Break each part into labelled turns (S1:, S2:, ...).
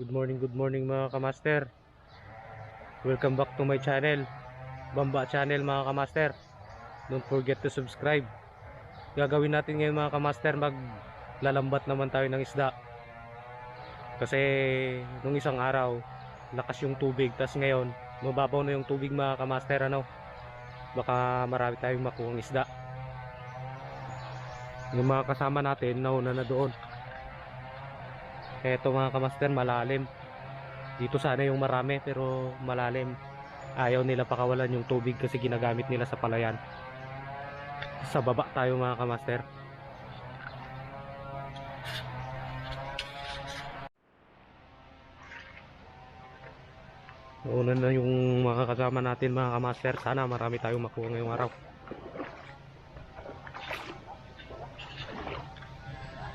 S1: Good morning mga kamaster. Welcome back to my channel, Bamba Channel mga kamaster. Don't forget to subscribe. Gagawin natin ngayon mga kamaster, maglalambat naman tayo ng isda. Kasi nung isang araw, lakas yung tubig, tas ngayon, mababaw na yung tubig mga kamaster, baka marami tayong makuhang isda. Yung mga kasama natin, nauna na doon. Eto mga kamaster, malalim. Dito sana yung marami pero malalim. Ayaw nila pakawalan yung tubig kasi ginagamit nila sa palayan. Sa baba tayo mga kamaster. Nauna na yung mga kasama natin mga kamaster. Sana marami tayong makuha ngayong araw.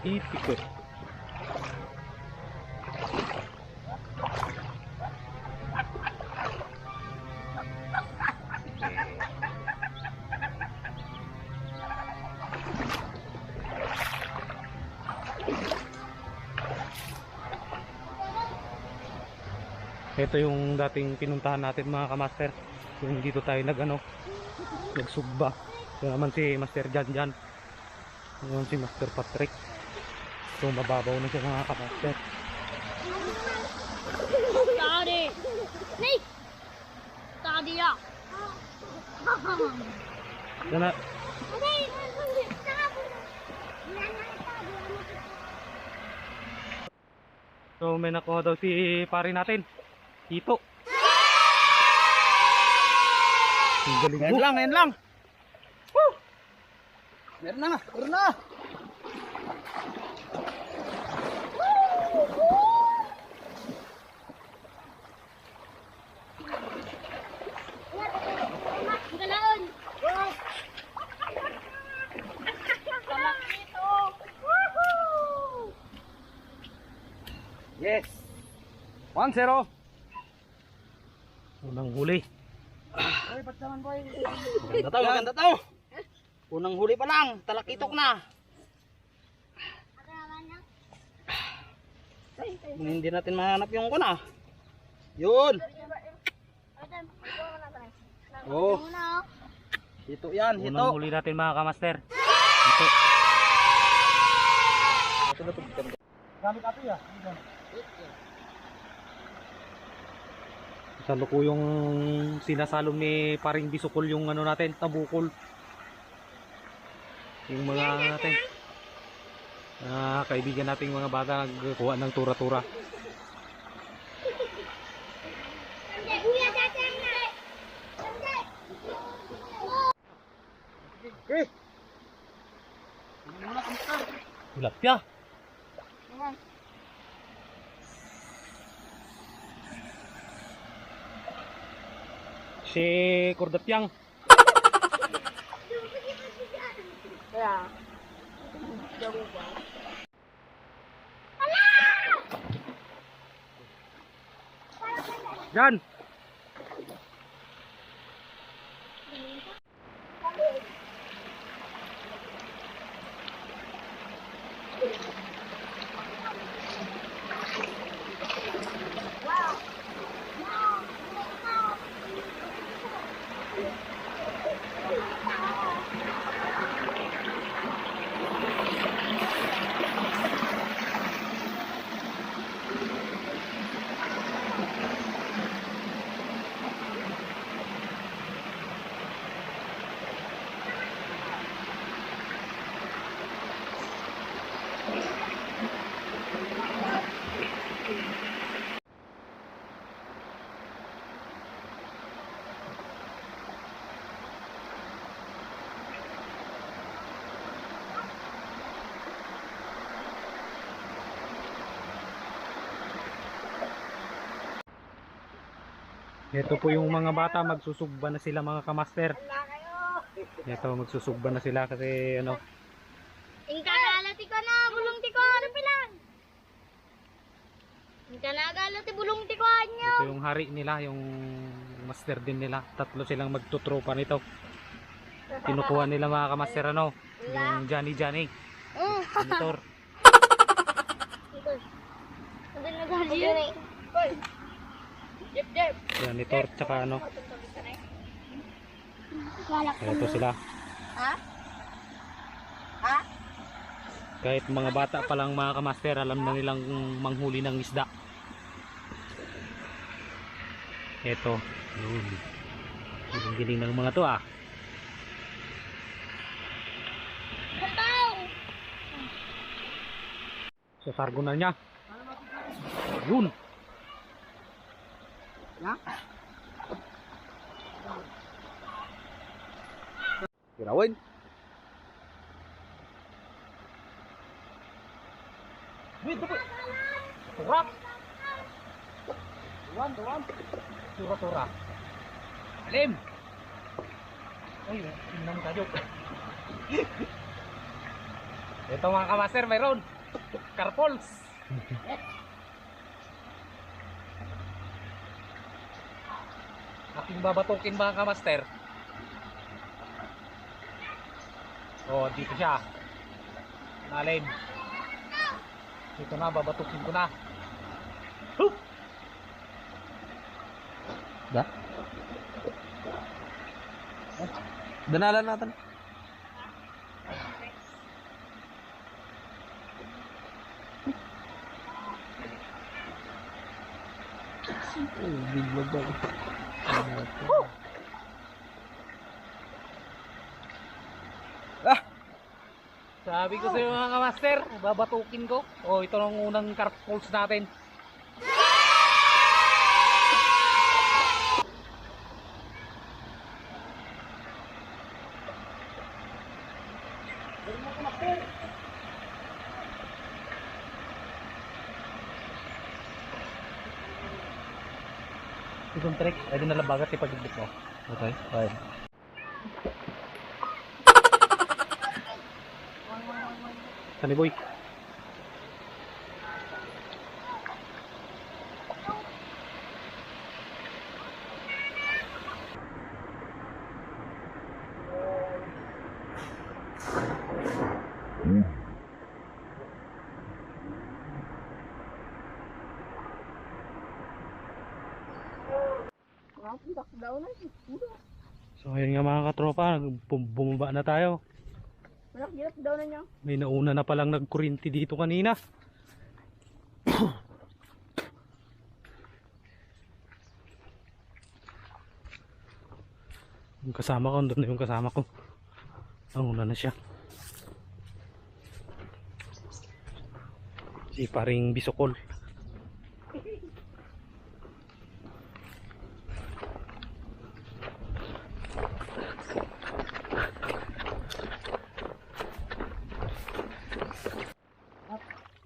S1: Ipikot. Ito yung dating pinuntahan natin mga kamaster. Yung dito tayo nagsugba. Ito naman si Master Jan. Ito naman si Master Patrick. So mababaw na siya mga kamaster.
S2: Tadi. Nih. Tadi ya.
S1: Yan na. So may nakuha daw si pare natin. Ito.
S3: Ngayon lang. Woo! Meron na.
S2: Galaon. Kalak ito. Woohoo!
S3: Yes. 1-0.
S1: Unang huli.
S3: Ay, ba't naman boy? Ganda to. Unang huli pa lang, talakitok na. Hindi natin mahanap yung kuna. Yun. Oh. Hito yan, hito.
S1: Unang huli natin mga kamaster. Ito.
S3: Gamit ato ya.
S1: Salo ko yung sinasalong ni paring Bisukol yung natin, tabukol. Yung mga natin. Kaibigan nating mga bata nagkuha ng tura-tura.
S3: Okay.
S1: Tilapia. Si Kordapyang.
S2: Ya.
S1: Jan. Ito po yung mga bata, magsusugba na sila mga kamaster. Ito, magsusugba na sila kasi
S2: Ingkagalati ko na bulong ti ko ano pilang. Ingkanagalati bulong ti ko anyo.
S1: ito yung hari nila, yung master din nila. Tatlo silang magtutropa nito. Kinukuha nila mga kamaster yung Johnny. Motor.
S2: Ito. Hindi na Naghaji. Jep, jep.
S1: Janitor tsaka ano.
S2: Galak.
S1: Ito sila.
S2: Ha? Ha?
S1: Kahit mga bata pa lang mga kamaster, alam na nilang manghuli ng isda. Ito. Yun. Giling ng mga to ah.
S2: Kataw!
S1: So sargo na niya. Yun.
S3: Kirawin. Wait, dapat.
S1: Turak.
S3: Tuwan.
S1: Tura-tura. Alim. Ay, tinang tayo. Ito mga kamaster, mayroon. Carpols. Aking babatukin mga kamaster. Oh, dito siya. Lalim. Dito na, babatukin ko na. Huh!
S3: Da? Danalan natin. Big vlog daw.
S1: Sabi ko sa iyo mga kamaster, babatukin ko. Oh, ito ang unang carp pulse natin. Itong trick, ay din nalabagat ipagigit mo. Okay, fine. Sani boy. So ayun nga mga katropa, bumaba na tayo.
S2: Malak daw na niya.
S1: May nauna na palang nagkurinti dito kanina. Yung kasama ko, doon na yung kasama ko. Nauna na siya. Si paring Bisokol.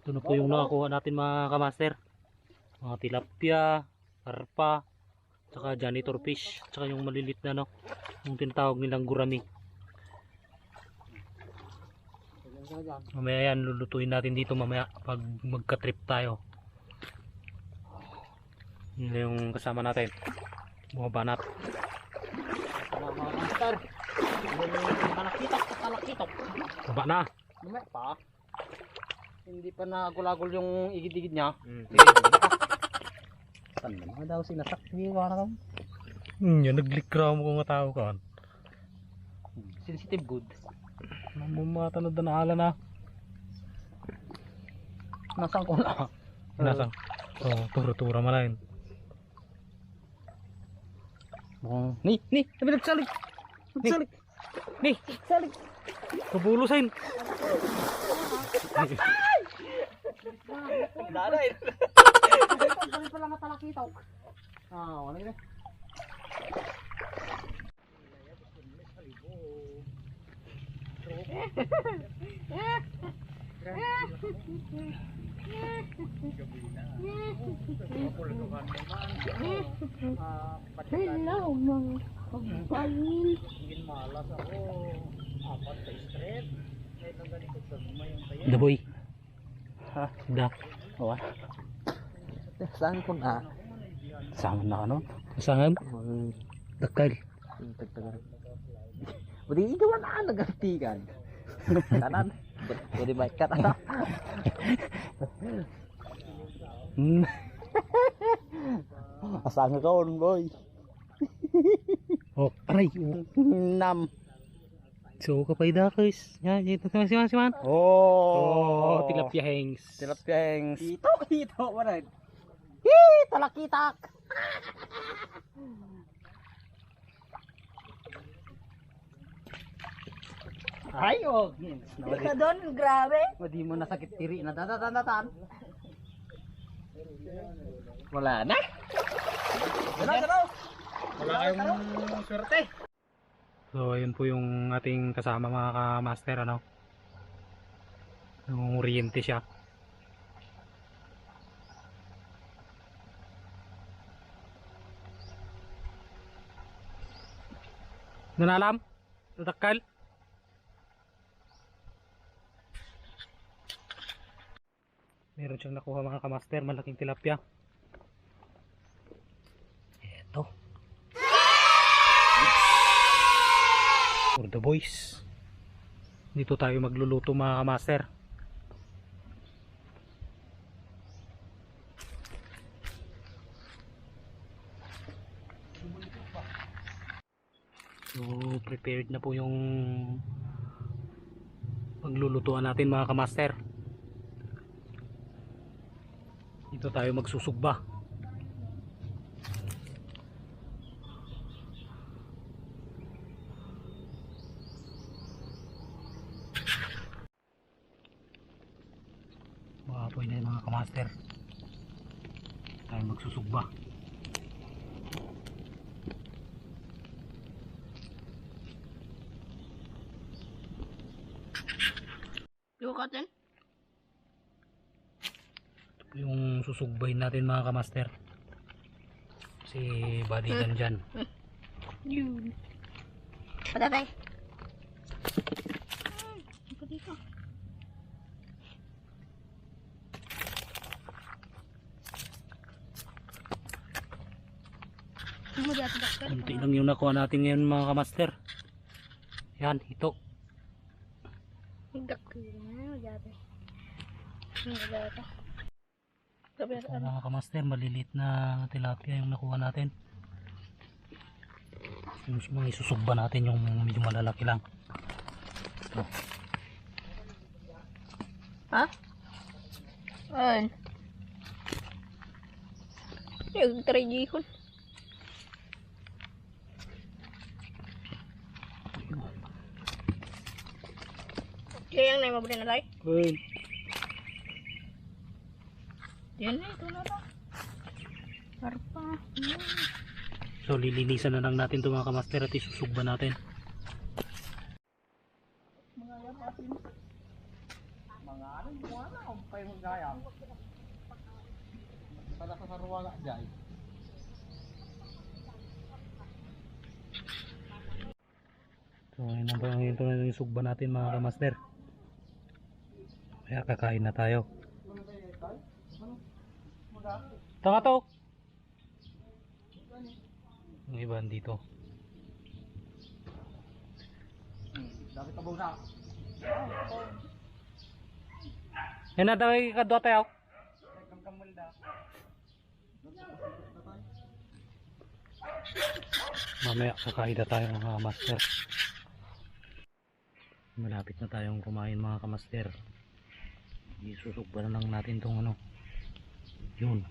S1: Ito na po yung nakakuha natin mga kamaster. Mga tilapia, karpa, tsaka janitor fish, tsaka yung malilit na no, yung tinatawag nilang gurami. Mamaya yan, lulutuin natin dito mamaya pag magka-trip tayo. Yun na yung kasama natin. Bumabanat.
S3: Mga master. Talakitok.
S1: Baba na.
S3: Lumay pa. Hindi pa nagulagol yung igid-igid niya. Saan naman daw sinasak? Hindi ko alam.
S1: Yan, naglikra mo kung tao ka.
S3: Sensitive good.
S1: Mamumata na danaala na.
S3: Nasaan ko na?
S1: Nasang? Oh, tura-tura malain.
S3: Ni! Sabi nagsalik! Nagsalik!
S1: Ni!
S3: Salik!
S1: Kabulusin!
S3: Daday! Pagdali pala matalakitaw. Wala yun eh.
S2: Hello mga pagpain.
S1: Da boy.
S3: Ha?
S1: Da.
S3: Wala. Saan ko na?
S1: Saan na ano? Saan? Dakal.
S3: Buti ikaw na nagantikan. Kanan. Pwede baik ka na. Asa nga kaon boy.
S1: Oh, aray. Oh.
S3: Nam.
S1: So, kapay dakis. Yan, ito si man.
S3: Oh,
S1: Tilapia hangs.
S3: Tilapia hangs. Ito, manay. Hii, talakitak. Ay, oh.
S2: Ika doon, grabe.
S3: Hindi mo nasakit tiri na tatatan. Wala na. Wala kayong swerte.
S1: So, ayun po yung ating kasama mga ka-master, ano. Yung oriente siya. Nanalam? Tatakal? Meron siyang nakuha mga ka-master, malaking tilapia. Eto. For the boys. Dito tayo magluluto mga ka-master. So prepared na po yung paglulutuan natin mga ka-master. Dito tayo magsusugba. Maapoy na yung mga ka-master. Tayo magsusugba.
S2: Lukatin.
S1: Yung susugbahin natin mga ka-master. Si body gun dyan.
S2: Yun. Patatay. Ito dito. Mo dito dakal.
S1: Kunti lang yung nakuha natin ngayon mga ka-master. Yan, ito.
S2: Dakal na dito. Dito. Sabi
S1: So, mga ka-master, malilit na tilapia yung nakuha natin. Yung mga isusugba natin yung medyo malalaki lang. Ito.
S2: Ha? Ayun. Yung 3G ko. Kaya yang na mabuli na tayo?
S1: Ayun.
S2: Yan na, ito na ba? Harpa.
S1: So lilinisan na lang natin ito mga ka-master at isusugba natin.
S3: Mga ano, wala akong pay magaya. Pala ka sa ruwala dyan.
S1: So ayun na ba ito na yung sugba natin mga ka-master. Kaya kakain na tayo. Tanga to. Yung iba dito.
S3: Dapat tabaw na.
S1: Yan na daw yung kadwa tayo. Mamaya kakain na tayo mga master. Malapit na tayong kumain mga kamaster. Isusugba na lang natin tong ano. Yun.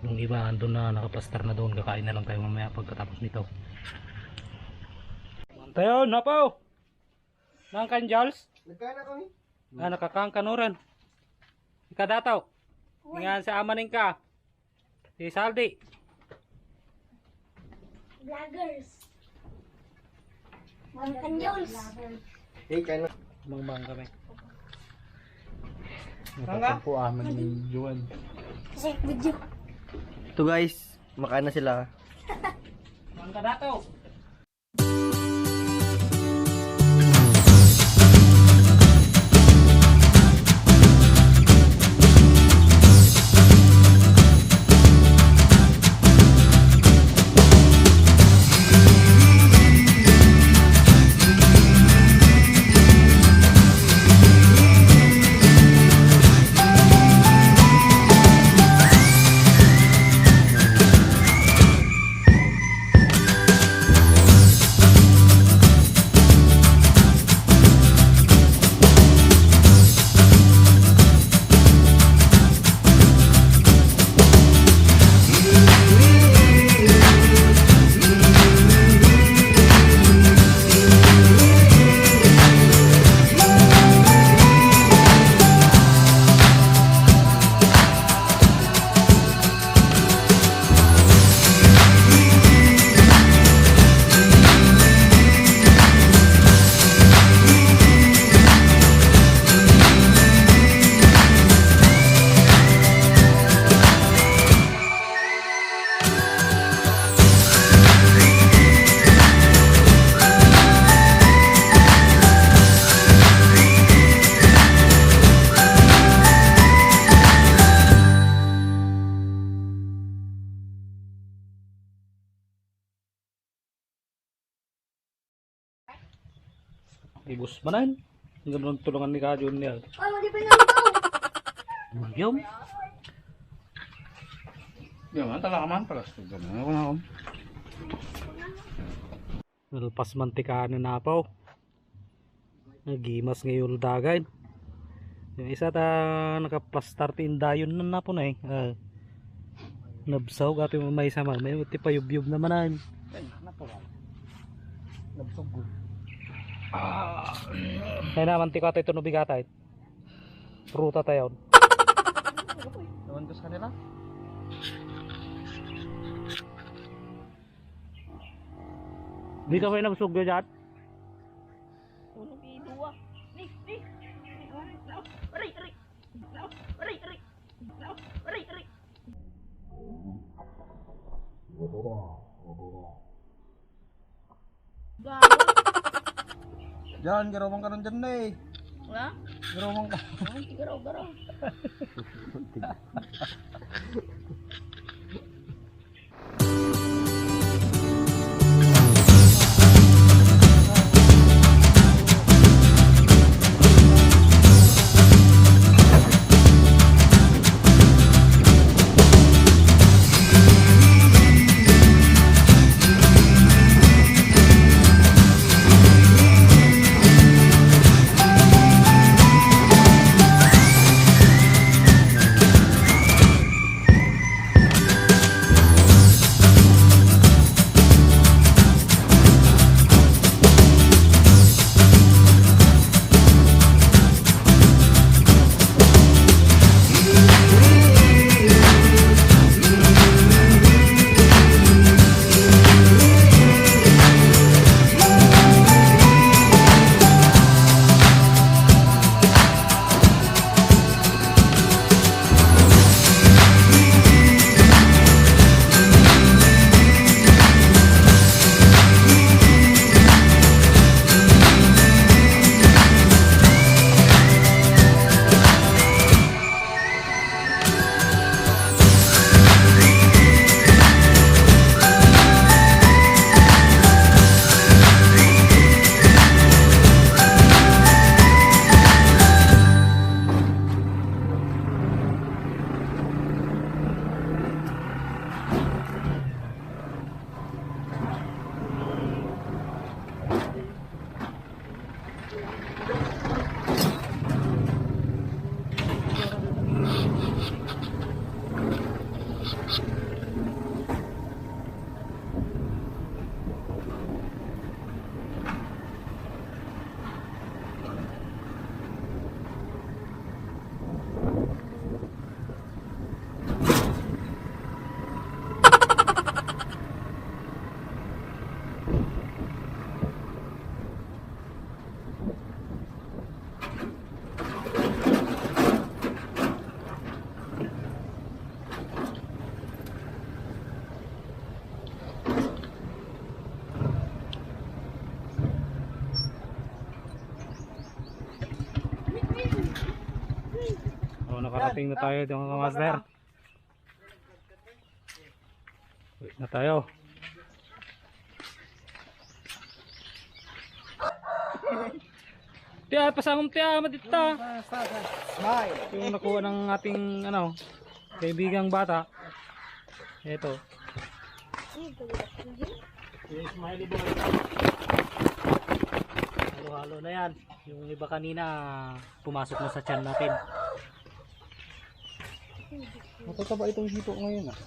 S1: Yung iba andun na nakaplastar na doon. Kakain na lang tayo mamaya pagkatapos nito. Tayo, napaw! Nang kanjals?
S3: Nagkana kami.
S1: Nakakang kanuran. Ikadataw. Ngayon sa amanin ka. Si Saldi.
S2: Vloggers. Mga kanjols.
S3: Hey, kaya
S1: Bang kami.
S3: Hangga?
S1: Po amin ni Juan.
S2: Kasi video.
S3: Ito guys, makain na sila.
S1: Mang kadataw. Ibus manan. Ganun tulungan ni Kajon niya.
S2: Ay, hindi pa nalito.
S1: Yung.
S3: Yan man, tala ka man. Palas. Ako na ako.
S1: Nalpas mantika na napaw. Nagimas ngayon dagay. Yung isa ta nakaplastar tindayon na napo na eh. Nabsaw gapi mo may sama. May uti pa yub-yub naman na.
S3: Yan, napo ka. Nabsog ko.
S1: Kaya naman tika tayo ito nubigatay. Pruta tayo.
S3: Naman ko sa kanila.
S1: Di ka ba yung nagsugyo dyan?
S2: Unong idua. Ni. Aray. Gago.
S3: Diyan, garomang ka nun dyan na eh.
S2: Wala?
S3: Garomang ka.
S2: Garaw.
S1: Nakarating na tayo mga kamaster. Wait na tayo. Tiya, pasangom tiya, madita.
S3: Smile.
S1: Yung nakuha ng ating kaibigang bata. Ito. Yung smiley boy. Halo-halo na yan. Yung iba kanina pumasok na sa tiyan natin.
S3: Matataba itong hito ngayon ah.